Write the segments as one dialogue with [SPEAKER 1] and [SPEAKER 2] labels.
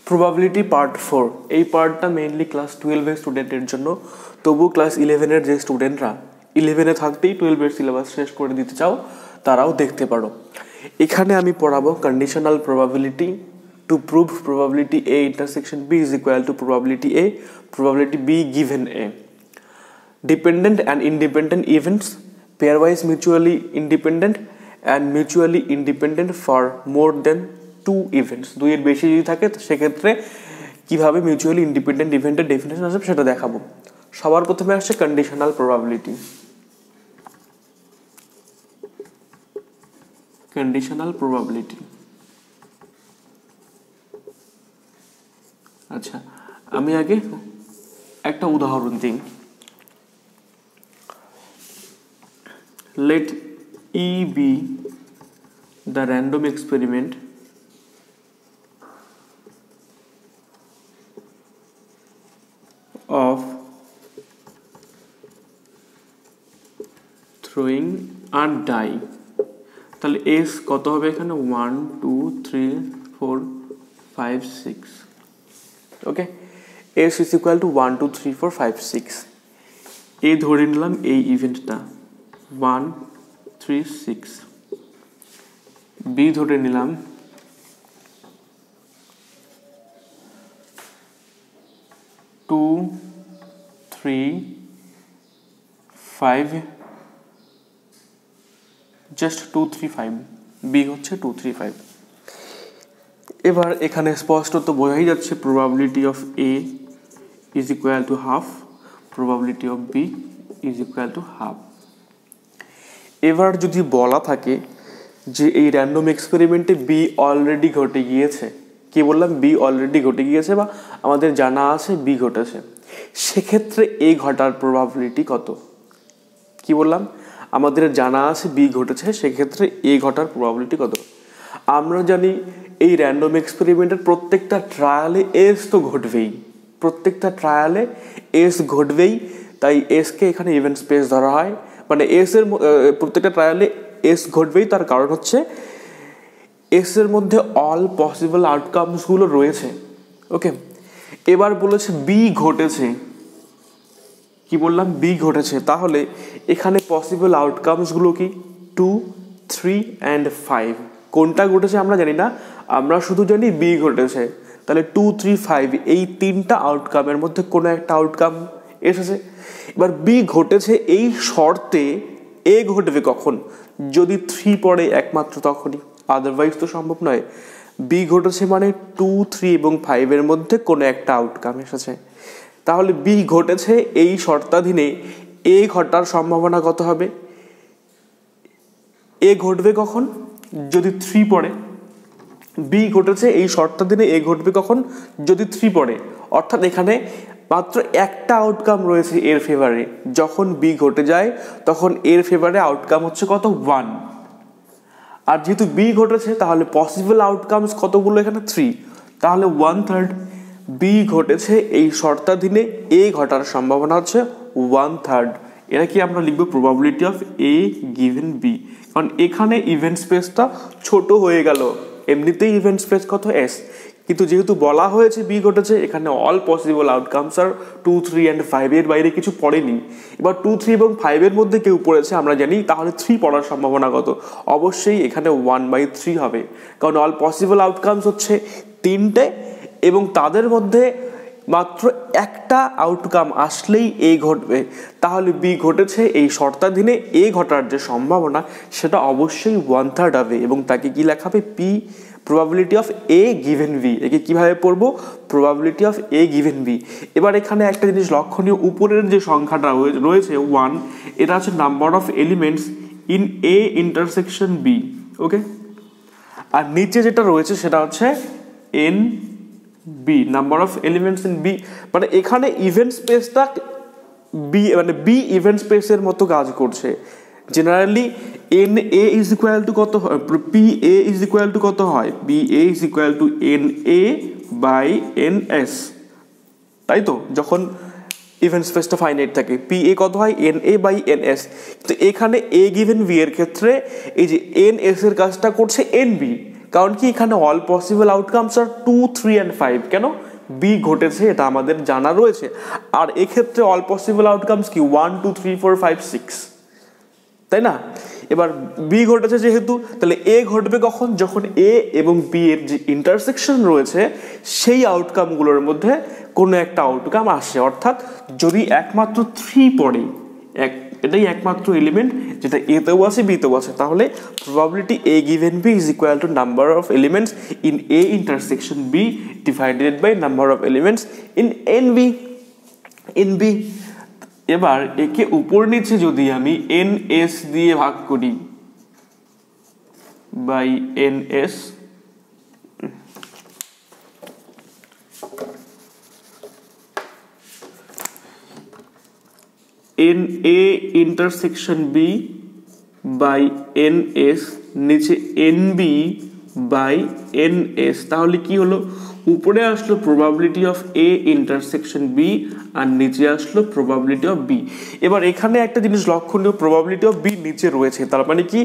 [SPEAKER 1] Probability part 4 এই পার্টটা mainly class 12 এর স্টুডেন্টের জন্য, তবু ক্লাস 11 এর যে স্টুডেন্টরা 11 এ থাকতেই 12 এর সিলেবাস শেষ করে দিতে চাও তারাও দেখতে পারো। এখানে আমি পড়াবো conditional probability to prove probability A intersection B is equal to probability A, probability B given A. Dependent and independent events, pairwise mutually independent and mutually independent for more than 2 events. দুইয়ের বেশি যদি থাকে সেক্ষেত্রে কিভাবে mutually independent ইভেন্টের definition আসবে সেটা দেখাবো। সবার প্রথমে আসছে কন্ডিশনাল প্রবাবিলিটি। কন্ডিশনাল প্রবাবিলিটি, আচ্ছা আমি আগে একটা উদাহরণ দিই। Let E be the random experiment of throwing a die, তাহলে S কত হবে এখানে 1 2 3 4 5 6, ওকে। S is equal to 1 2 3 4 5 6, A ধরে নিলাম এই ইভেন্টটা 1 3 6, B ধরে নিলাম 2 3 5, জাস্ট 2 3 5, B হচ্ছে 2 3 5। এবার এখানে স্পষ্ট তো বোঝাই যাচ্ছে probability of A is equal to half, probability of B is equal to half. এবার যদি বলা থাকে যে এই র্যান্ডম এক্সপেরিমেন্টে বি অলরেডি ঘটে গিয়েছে, কি বললাম বি অলরেডি ঘটে গিয়েছে বা আমাদের জানা আছে বি ঘটেছে, সেক্ষেত্রে এ ঘটার প্রবাবিলিটি কত? কি বললাম আমাদের জানা আছে বি ঘটেছে, সেক্ষেত্রে এ ঘটার প্রবাবিলিটি কত? আমরা জানি এই র্যান্ডম এক্সপেরিমেন্টের প্রত্যেকটা ট্রায়ালে এস তো ঘটবেই, প্রত্যেকটা ট্রায়ালে এস ঘটবেই, তাই এসকে এখানে ইভেন্ট স্পেস ধরা হয়। মানে এস এর প্রত্যেকটা ট্রায়ালে এস ঘটবেই, তার কারণ হচ্ছে এস এর মধ্যে অল পসিবল আউটকামসগুলো রয়েছে, ওকে। এবার বলেছে বি ঘটেছে, কি বললাম বি ঘটেছে, তাহলে এখানে পসিবল আউটকামসগুলো কি 2 3 and 5। কোনটা ঘটেছে আমরা জানি না, আমরা শুধু জানি বি ঘটেছে, তাহলে 2 3 5 এই তিনটা আউটকামের মধ্যে কোনো একটা আউটকাম এসেছে। এবার বি ঘটেছে এই শর্তে এ ঘটবে কখন? যদি 3 পড়ে একমাত্র তখনই, আদারওয়াইজ তো সম্ভব নয়। বি ঘটেছে মানে 2 3 এবং 5 এর মধ্যে কোনো একটা আউটকাম এসেছে, তাহলে বি ঘটেছে এই শর্তাধীনে এ ঘটার সম্ভাবনা কত হবে? এ ঘটবে কখন? যদি 3 পড়ে। বি ঘটেছে এই শর্তাধীনে এ ঘটবে কখন? যদি 3 পড়ে, অর্থাৎ এখানে মাত্র একটা আউটকাম রয়েছে এর ফেভারে। যখন বি ঘটে যায় তখন এর ফেভারে আউটকাম হচ্ছে কত? 1। আর যেহেতু বি ঘটেছে তাহলে পসিবল আউটকামস কতগুলো এখানে? 3, তাহলে 1/3। বি ঘটেছে এই শর্তাধীনে এ ঘটার সম্ভাবনা হচ্ছে 1/3। এটা কি আমরা লিখবো probability of A given B, কারণ এখানে ইভেন্ট স্পেসটা ছোট হয়ে গেল, এমনিতেই ইভেন্ট স্পেস কত? এস, কিন্তু যেহেতু বলা হয়েছে বি ঘটেছে, এখানে অল পসিবল আউটকামস আর 2 3 and 5 এর বাইরে কিছু পড়েনি। এবার 2 3 এবং 5 এর মধ্যে কেউ পড়েছে আমরা জানি, তাহলে 3 পড়ার সম্ভাবনা কত? অবশ্যই এখানে 1/3 হবে, কারণ অল পসিবল আউটকামস হচ্ছে 3টে এবং তাদের মধ্যে মাত্র একটা আউটকাম আসলেই এ ঘটবে, তাহলে বি ঘটেছে এই শর্তাধীনে এ ঘটার যে সম্ভাবনা সেটা অবশ্যই 1/3 হবে, এবং তাকে কি লেখা হবে? P, probability of A given B. একে কিভাবে পড়বো? Probability of A given B. এবার এখানে একটা জিনিস লক্ষণীয়, উপরের যে সংখ্যাটা রয়েছে 1, এটা হচ্ছে number of elements in A intersection B, okay. আর নিচে যেটা রয়েছে সেটা হচ্ছে n B, number of elements in B. মানে এখানে ইভেন্ট স্পেসটা বি, মানে বি ইভেন্ট স্পেসের মতো কাজ করছে। Generally N A is equal to কত হয়? P A is equal to কত হয়? P A is equal to N A by N S, তাই তো? যখন ইভেন্ট স্পেসটা ফাইনাইট থাকে পি এ কত হয়? N A by N S. তো এখানে এ গিভেন বি এর ক্ষেত্রে এই যে এন এস এর কাজটা করছে এন বি, কারণ কি এখানে অল পসিবল আউটকামস আর 2, 3 and 5 কেন বি ঘটেছে এটা আমাদের জানা রয়েছে আর এক্ষেত্রে অল পসিবল আউটকামস কি 1, 2, 3, 4, 5, 6 তাই না এবার বি ঘটেছে যেহেতু তাহলে এ ঘটবে কখন যখন এ এবং বি এর যে ইন্টারসেকশন রয়েছে সেই আউটকামগুলোর মধ্যে কোনো একটা আউটকাম আসে অর্থাৎ যদি একমাত্র 3 পড়ে এটাই একমাত্র এলিমেন্ট যেটা এতেও আছে বিতেও আছে তাহলে probability A given B is equal to number of elements in A intersection B divided by number of elements in B এবার একে উপর নিচে যদি আমি এন এস দিয়ে ভাগ করি by N S n A intersection B by N S নিচে n B by N S তাহলে কি হলো উপরে আসলো probability of A intersection B আর নিচে আসলো প্রবাবিলিটি অফ বি এবার এখানে একটা জিনিস লক্ষণীয় প্রবাবিলিটি অফ বি নিচে রয়েছে তার মানে কি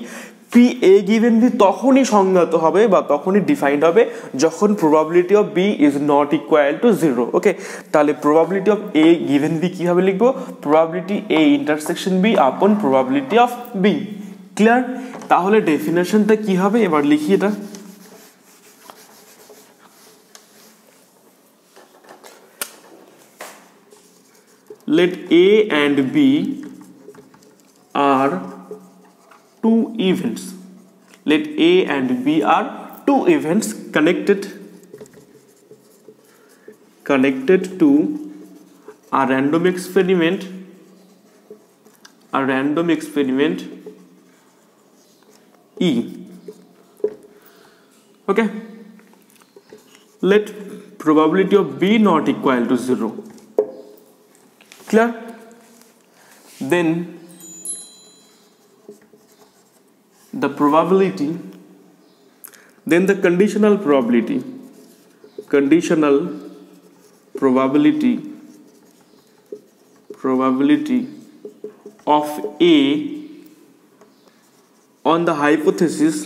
[SPEAKER 1] পি এ গিভেন বি তখনই সংজ্ঞাত হবে বা তখনই ডিফাইন্ড হবে যখন probability of B is not equal to 0 okay তাহলে probability of A given B কিভাবে লিখবো probability A intersection B upon probability of B clear তাহলে ডেফিনেশনটা কি হবে এবার লিখি এটা let A and B are two events. Let A and B are two events connected to a random experiment E. Okay. Let probability of B not equal to 0. Clear? Then the probability, then the conditional probability of A on the hypothesis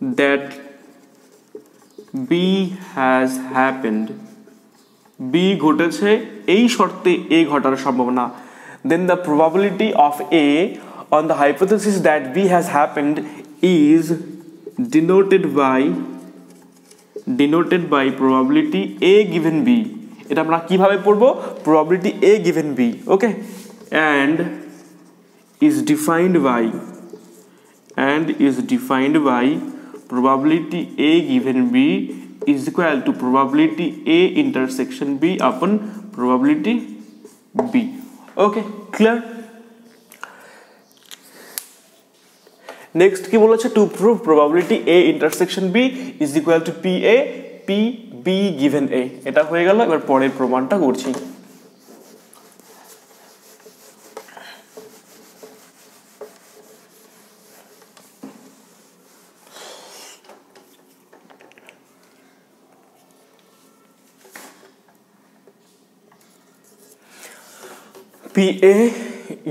[SPEAKER 1] that B has happened B ঘটেছে এই শর্তে এ ঘটার সম্ভাবনা then the probability of A on the hypothesis that B has happened is denoted by probability A given B এটা আমরা কিভাবে পড়বো probability A given B okay and is defined by probability A given B is equal to probability A intersection B upon probability B. Okay, clear? Next কি বলেছে to prove probability A intersection B is equal to PA PB given A এটা হয়ে গেল এবার পরের প্রমাণটা করছি PA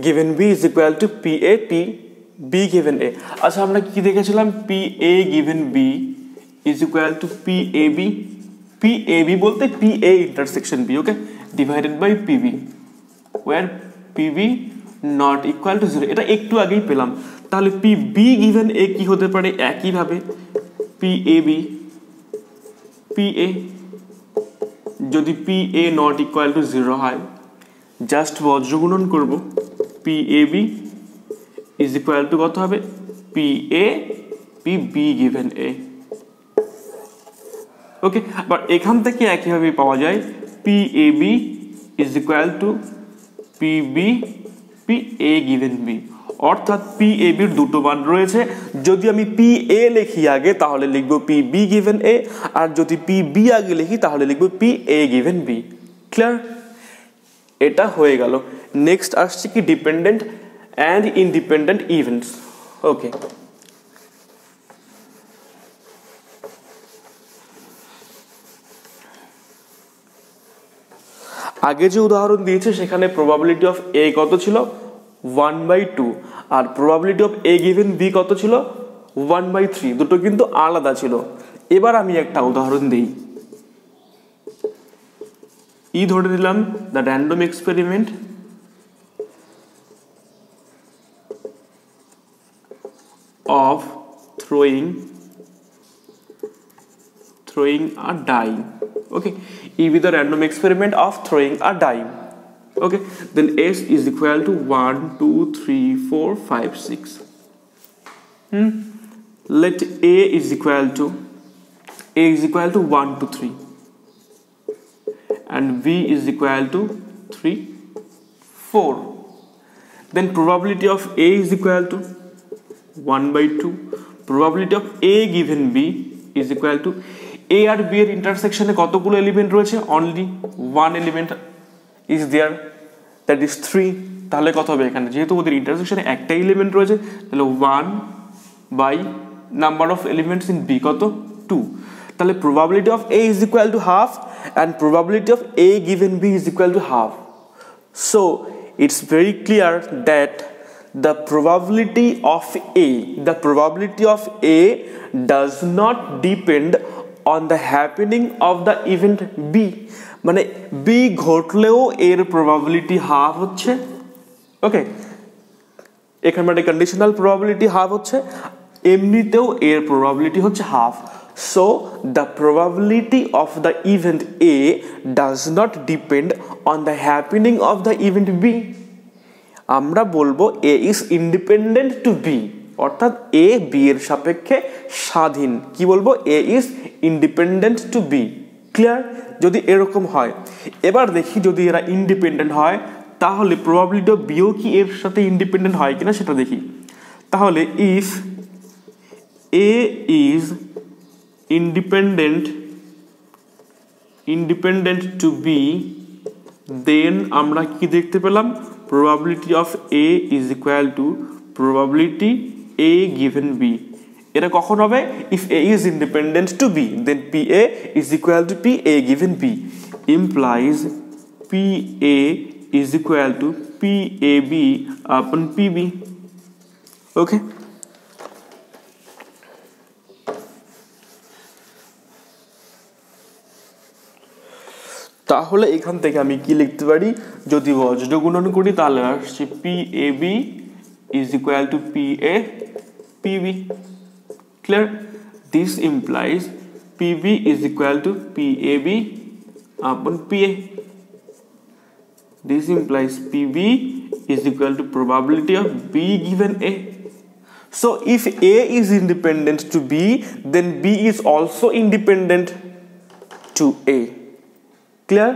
[SPEAKER 1] given B is equal to PA PB given A আচ্ছা আমরা কি দেখেছিলাম PA given B is equal to PAB বলতে PA intersection B okay divided by PB where PB not equal to 0 এটা একটু আগেই পেলাম তাহলে PB given A কি হতে পারে একই ভাবে PAB PA যদি PA not equal to 0 হয় জাস্ট বজ্রগুণন করব PAB is equal to কত হবে PA PB given A okay but এখান থেকে একইভাবে পাওয়া যায় PAB is equal to PB PA given B অর্থাৎ PAB এর দুটো মান রয়েছে যদি আমি PA লিখি আগে তাহলে লিখব PB given A আর যদি PB আগে লিখি তাহলে লিখব PA given B ক্লিয়ার এটা হয়ে গেল নেক্সট আসছে কি ডিপেন্ডেন্ট এন্ড ইন্ডিপেন্ডেন্ট ইভেন্টস ওকে আগে যে উদাহরণ দিয়েছে সেখানে প্রবাবিলিটি অফ A কত ছিল 1/2 আর probability of A given B কত ছিল 1/3, দুটো কিন্তু আলাদা ছিল। এবার আমি একটা উদাহরণ দিই। ধরে নিলাম the random experiment of throwing a dime. Okay, E be the random experiment of throwing a dime. Okay, then S is equal to 1 2 3 4 5 6. Let A is equal to 1 to 3 and B is equal to 3 4. Then probability of A is equal to 1/2. Probability of A given B is equal to A আর B এর ইন্টারসেকশনে কতগুলো element রয়েছে? Only one element is there, that is 3। তাহলে কত হবে এখানে? যেহেতু ওদের ইন্টারসেকশনে একটা এলিমেন্ট রয়েছে, তাহলে 1 by number of elements in B কত? 2। তাহলে probability of A is equal to half and probability of A given B is equal to half. So it's very clear that the probability of A does not depend on the happening of the event B. মানে B ঘটলেও এর probability half হচ্ছে। ওকে, এখানে মানে conditional probability half হচ্ছে, এমনিতেও এর probability হচ্ছে half. So the probability of the event A does not depend on the happening of the event B. আমরা বলবো A is independent to B, অর্থাৎ A B এর সাপেক্ষে স্বাধীন। কি বলবো? A is independent to B। Clear? যদি এরকম হয়, এবার দেখি যদি এরা ইন্ডিপেন্ডেন্ট হয় তাহলে প্রবাবিলিটি অফ বিও কি এর সাথে ইন্ডিপেন্ডেন্ট হয় কিনা সেটা দেখি। তাহলে if A is independent to B, then আমরা কি দেখতে পেলাম? probability of A is equal to probability A given B. এটা কখন হবে? if A is independent to B, then PA is equal to PA given B, implies PA is equal to PAB upon PB. Okay, তাহলে এখান থেকে আমি কি লিখতে পারি? যদি অজড গুণন করি তাহলে আসছে PAB is equal to PA PB. Clear? This implies PB is equal to PAB upon PA. This implies PB is equal to probability of B given A. So if A is independent to B, then B is also independent to A. Clear?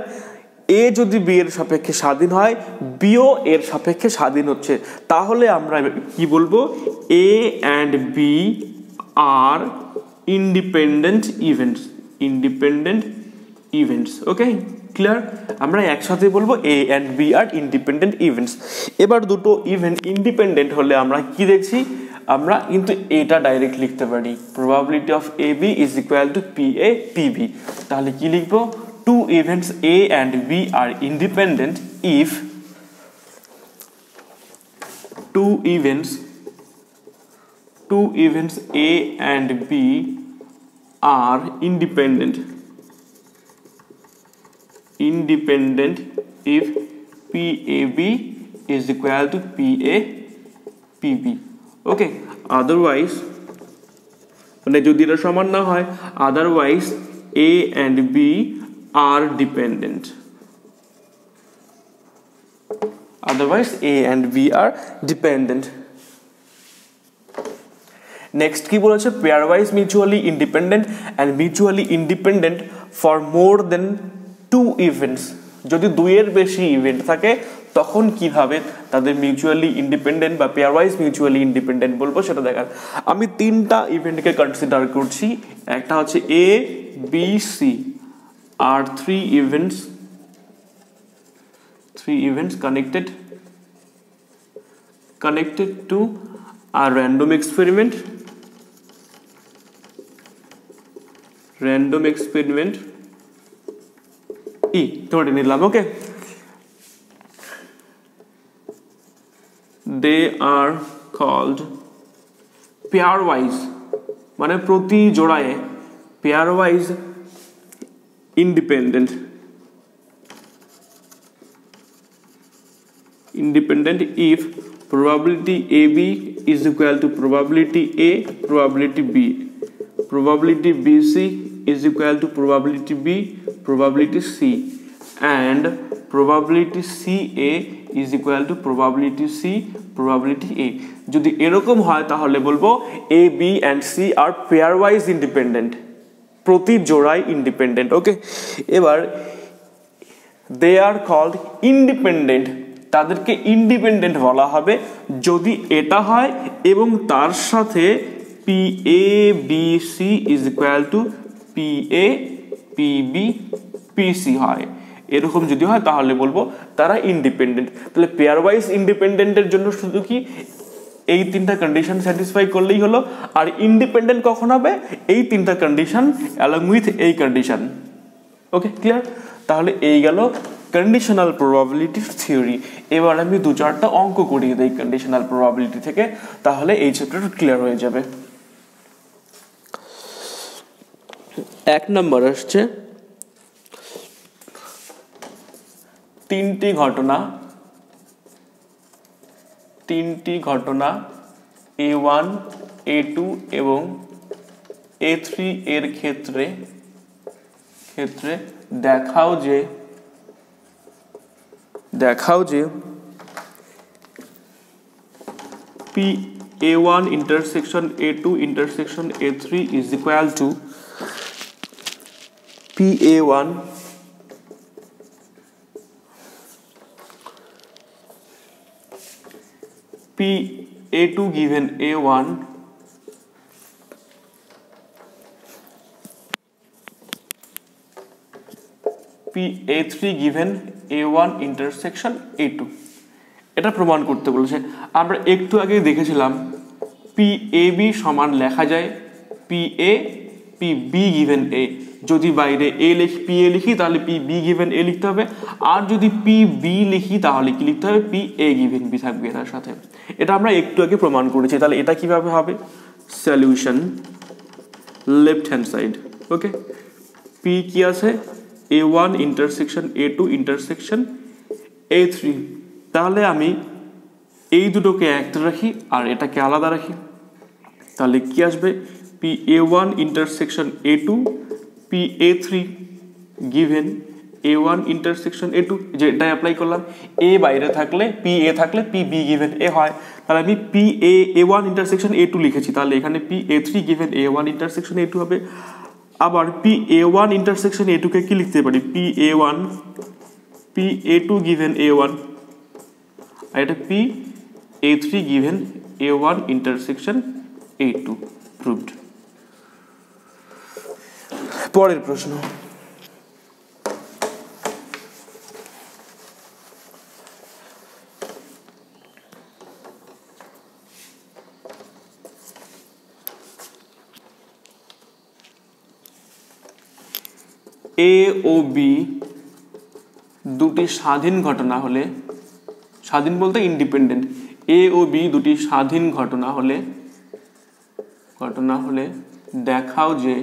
[SPEAKER 1] A যদি B এর সাপেক্ষে স্বাধীন হয়, bio এর সাপেক্ষে স্বাধীন হচ্ছে, তাহলে আমরা কি বলবো? A and B are independent events. Okay, clear? আমরা একসাথে বলবো A and B are independent events. এবার দুটো ইভেন্ট ইন্ডিপেন্ডেন্ট হলে আমরা কি দেখছি? আমরা কিন্তু এটা ডাইরেক্ট লিখতে পারি, probability of AB is equal to PA PB। তাহলে কি লিখবো? Two events A and B are independent if two events A and B are independent if PAB is equal to PA PB. Okay, otherwise মানে যদি এটা সমান না হয়, otherwise A and B are dependent. Otherwise A and B are dependent. Next কি বলেছে? pairwise mutually independent and mutually independent for more than two events. যদি দুইয়ের বেশি ইভেন্ট থাকে তখন কিভাবে তাদের মিউচুয়ালি ইন্ডিপেন্ডেন্ট বা পেয়ারওয়াইজ মিউচুয়ালি ইন্ডিপেন্ডেন্ট বলবো সেটা দেখার। আমি তিনটা ইভেন্টকে কনসিডার করছি। একটা হচ্ছে A B C are three events connected to a random experiment E ধরে নিলাম। ওকে, they are called pairwise মানে প্রতি জোড়ায় pairwise independent if probability AB is equal to probability A probability B, probability BC is equal to probability B probability C, and probability CA is equal to probability C probability A. যদি এরকম হয় তাহলে বলবো A B and C are pairwise independent, প্রতি জোড়ায় independent. Okay, এবার they are called independent, তাদেরকে independent বলা হবে যদি এটা হয় এবং তার সাথে P A B C is equal to P A P B P C হয়। এরকম যদি হয় তাহলে বলবো তারা ইন্ডিপেন্ডেন্ট। তাহলে পেয়ারওয়াইজ ইন্ডিপেন্ডেন্টের জন্য শুধু কি এই তিনটা কন্ডিশন স্যাটিসফাই করলেই হলো। আর ইন্ডিপেন্ডেন্ট কখন হবে? এই তিনটা কন্ডিশন অ্যালং উইথ এই কন্ডিশন। ওকে, ক্লিয়ার? তাহলে এই গেল কন্ডিশনাল প্রবাবিলিটি থিওরি। এবার আমি দু চারটা অঙ্ক করিয়ে দিই কন্ডিশনাল প্রবাবিলিটি থেকে, তাহলে এই চ্যাপ্টারটা ক্লিয়ার হয়ে যাবে। এক নম্বর আসছে তিনটি ঘটনা A1 A2 এবং A3 এর ক্ষেত্রে দেখাও যে P A1 intersection A2 intersection A3 is equal to P A1 P A2 given A1 P A3 given A1 intersection A2, এটা প্রমাণ করতে বলেছে। আমরা একটু আগে দেখেছিলাম P AB সমান লেখা যায় P A P B given A, যদি বাইরে A লিখি P A লিখি তাহলে P B given A লিখতে হবে, আর যদি P B লিখি তাহলে কি লিখতে হবে? P A given B থাকবে তার সাথে। এটা আমরা একটু আগে প্রমাণ করেছি। তাহলে এটা কিভাবে হবে? Solution left hand side. Okay, P কি আছে? A1 intersection A2 intersection A3, তাহলে আমি এই দুটোকে একটা রাখি আর এটাকে আলাদা রাখি, তাহলে কি আসবে? P A1 intersection A2 P A3 given A1 intersection A2, যেটা অ্যাপ্লাই করলাম। A বাইরে থাকলে P A থাকলে P B given A হয়, তাহলে আমি P A A1 intersection A2 লিখেছি, তাহলে এখানে P A3 given A1 intersection A2 হবে। আবার P A1 ইন্টারসেকশন A2 কে কি লিখতে পারি? P A1 P A2 given A1, আর এটা P A3 given A1 intersection A2 proved। পরের প্রশ্ন, A ও B দুটি স্বাধীন ঘটনা হলে, স্বাধীন বলতে ইন্ডিপেন্ডেন্ট, A ও B দুটি স্বাধীন ঘটনা হলে দেখাও যে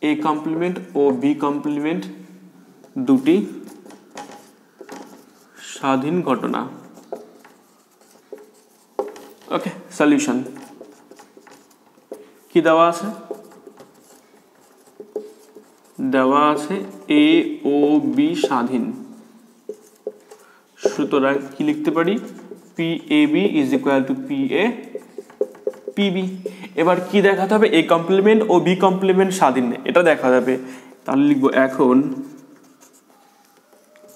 [SPEAKER 1] A কমপ্লিমেন্ট ও B কমপ্লিমেন্ট দুটি স্বাধীন ঘটনা। ওকে, সলিউশন কি দেওয়া আছে? দেওয়া আছে A ও B স্বাধীন, সুতরাং কি লিখতে পারি? P A B is equal to P A P B। এবার কি দেখাতে হবে? A কমপ্লিমেন্ট ও B কমপ্লিমেন্ট স্বাধীন, এটা দেখা যাবে। তাহলে লিখবো এখন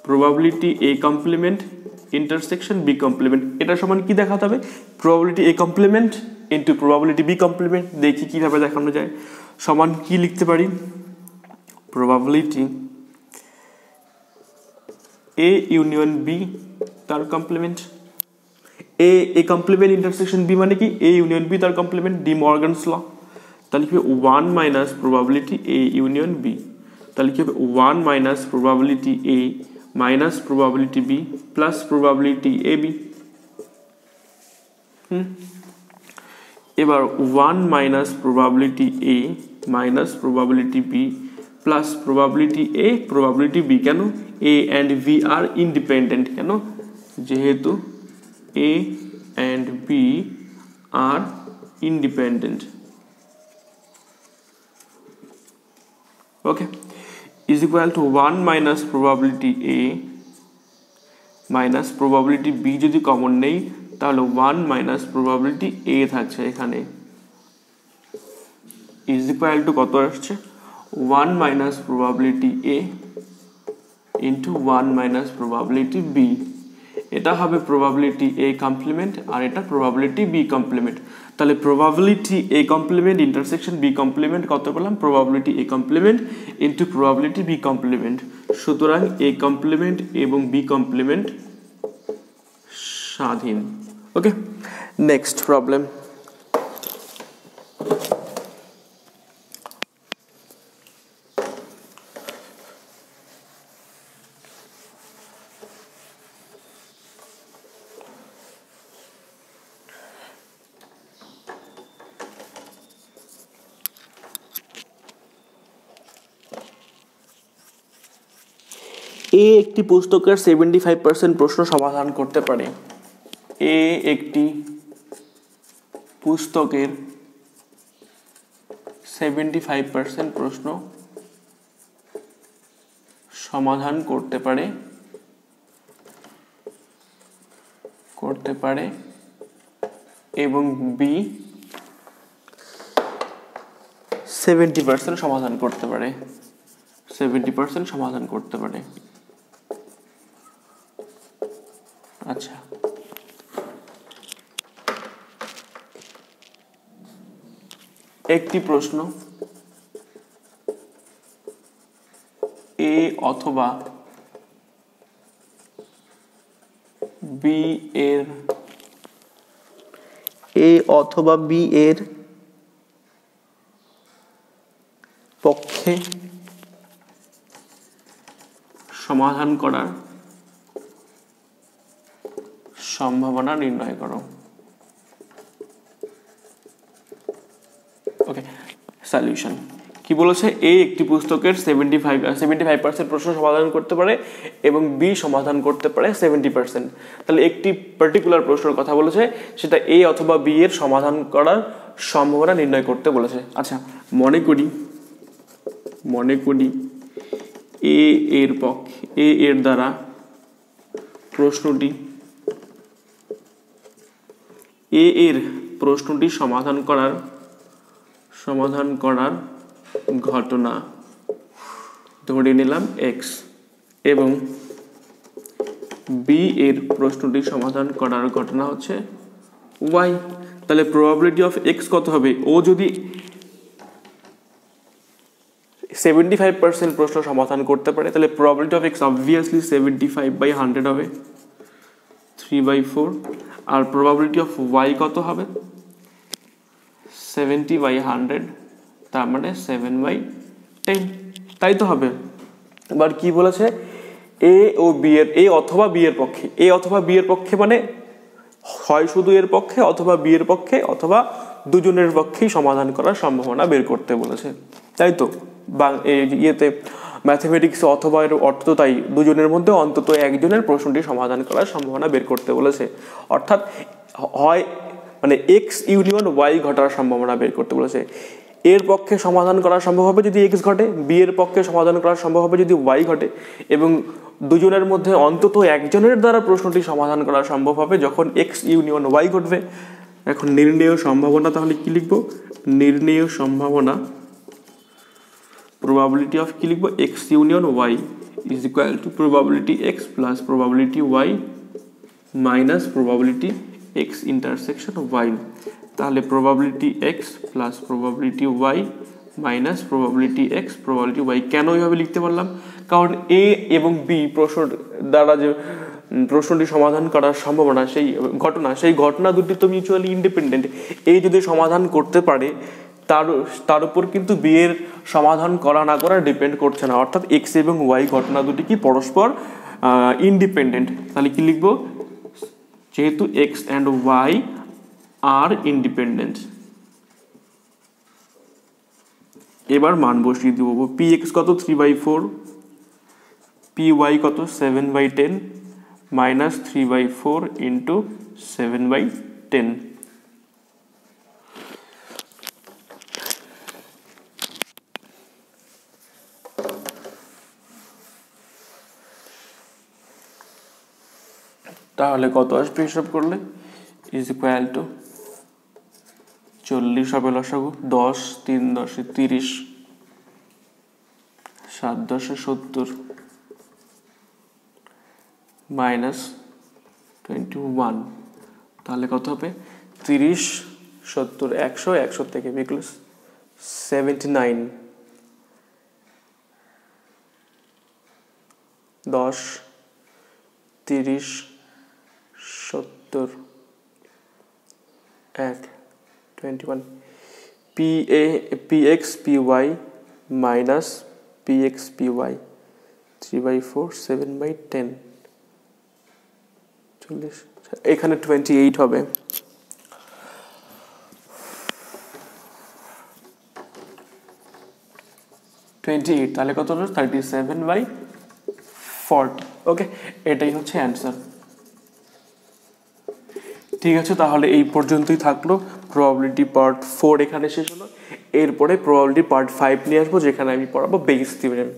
[SPEAKER 1] probability A complement intersection B complement, এটা সমান কি দেখাতে হবে? Probability A complement into probability B complement. দেখি কিভাবে দেখানো যায়। সমান কি লিখতে পারি? প্রবাবিলিটি A ইউনিয়ন B তার complement. A complement intersection B মানে কি? A ইউনিয়ন B তার কমপ্লিমেন্ট, ডি মর্গানস ল। তাহলে কি হবে? 1 minus probability A union B, তাহলে কি হবে? 1 minus probability A minus probability B plus probability AB। এবার 1 minus probability A minus probability B plus probability A probability B. কেন? A and B are independent. কেন? যেহেতু A and B are independent. Okay, is equal to 1 minus probability A minus probability B যদি common নেই তাহলে 1 minus probability এ থাকছে এখানে, is equal to কত আসছে? 1 minus probability A into 1 minus probability B. এটা হবে প্রবাবিলিটি এ কমপ্লিমেন্ট আর এটা প্রবাবিলিটি বি কমপ্লিমেন্ট। তাহলে probability A complement intersection B complement কত পেলাম? Probability A complement into probability B complement. সুতরাং এ কমপ্লিমেন্ট এবং বি কমপ্লিমেন্ট স্বাধীন। Okay, next problem. এ একটি পুস্তকের 75% প্রশ্ন সমাধান করতে পারে। এ একটি পুস্তকের 75% প্রশ্ন সমাধান করতে পারে এবং বি 70% সমাধান করতে পারে। 70% সমাধান করতে পারে। আচ্ছা, একটি প্রশ্ন এ অথবা বি এর পক্ষে সমাধান করার সম্ভাবনা নির্ণয় করো। ওকে, সলিউশন কি বলেছে? এ একটি পুস্তকের 75% প্রশ্ন সমাধান করতে পারে এবং বি সমাধান করতে পারে 70%। তাহলে একটি পার্টিকুলার প্রশ্নের কথা বলেছে, সেটা এ অথবা বি এর সমাধান করার সম্ভাবনা নির্ণয় করতে বলেছে। আচ্ছা, মনে করি এ এর দ্বারা প্রশ্নটি সমাধান করার ঘটনা ধরে নিলাম এক্স এবং বি এর প্রশ্নটি সমাধান করার ঘটনা হচ্ছে ওয়াই। তাহলে প্রবাবিলিটি অফ এক্স কত হবে? ও যদি 75% প্রশ্ন সমাধান করতে পারে তাহলে প্রবাবিলিটি অফ এক্স অবভিয়াসলি 75/100 হবে, 3/4। আর প্রবাবিলিটি অফ ওয়াই কত হবে? 70/100, তার মানে 7/10। তাই তো হবে। এবার কি বলেছে? এ ও বি এর, এ অথবা বি এর পক্ষে মানে হয় শুধু এর পক্ষে অথবা বি এর পক্ষে অথবা দুজনের পক্ষেই সমাধান করার সম্ভাবনা বের করতে বলেছে। তাই তো ইয়েতে ম্যাথমেটিক্স অথবা এর অর্থ তাই, দুজনের মধ্যে অন্তত একজনের প্রশ্নটি সমাধান করার সম্ভাবনা বের করতে বলেছে। অর্থাৎ হয় মানে এক্স ইউনিয়ন ওয়াই ঘটার সম্ভাবনা বের করতে বলেছে। এর পক্ষে সমাধান করা সম্ভব হবে যদি এক্স ঘটে, বি এর পক্ষে সমাধান করা সম্ভব হবে যদি ওয়াই ঘটে, এবং দুজনের মধ্যে অন্তত একজনের দ্বারা প্রশ্নটি সমাধান করা সম্ভব হবে যখন এক্স ইউনিয়ন ওয়াই ঘটবে। এখন নির্ণেয় সম্ভাবনা তাহলে কি লিখব? নির্ণেয় সম্ভাবনা probability of কি লিখব? x union y is equal to probability x plus probability y minus probability x intersection y। তাহলে probability x plus probability y minus probability x probability y। কেন এইভাবে লিখতে পারলাম? কারণ a এবং b প্রশ্ন দ্বারা যে প্রশ্নটি সমাধান করার সম্ভাবনা, সেই ঘটনা দুটি তো মিউচুয়ালি ইন্ডিপেন্ডেন্ট। এই যদি সমাধান করতে পারে তার উপর কিন্তু বি এর সমাধান করা না করা ডিপেন্ড করছে না। অর্থাৎ এক্স এবং ওয়াই ঘটনা দুটি কি পরস্পর ইন্ডিপেন্ডেন্ট। তাহলে কি লিখবো? যেহেতু X and Y are independent. এবার মান বসিয়ে দেবো। পি এক্স কত 3/4, পি ওয়াই কত 7/10 মাইনাস 3/4 ইন্টু 7/10। তাহলে কত আসবে হিসাব করলে? ইজ ইকুয়াল টু 40 হবে লসাগু, 10 3 10 30, 7 10 70 মাইনাস 21। তাহলে কত হবে? 30 70 100, 100 থেকে বিক্লস 79, 10 30 70 1 21। P X P Y minus P X P Y 3/4 7/10 40, এখানে 28 হবে। তাহলে কত হলো? 37/40। ওকে, এটাই হচ্ছে অ্যান্সার। ঠিক আছে, তাহলে এই পর্যন্তই থাকলো। প্রবাবিলিটি পার্ট 4 এখানে শেষ হলো। এরপরে প্রবাবিলিটি পার্ট 5 নিয়ে আসবো, যেখানে আমি পড়াবো বেইস থিওরেম।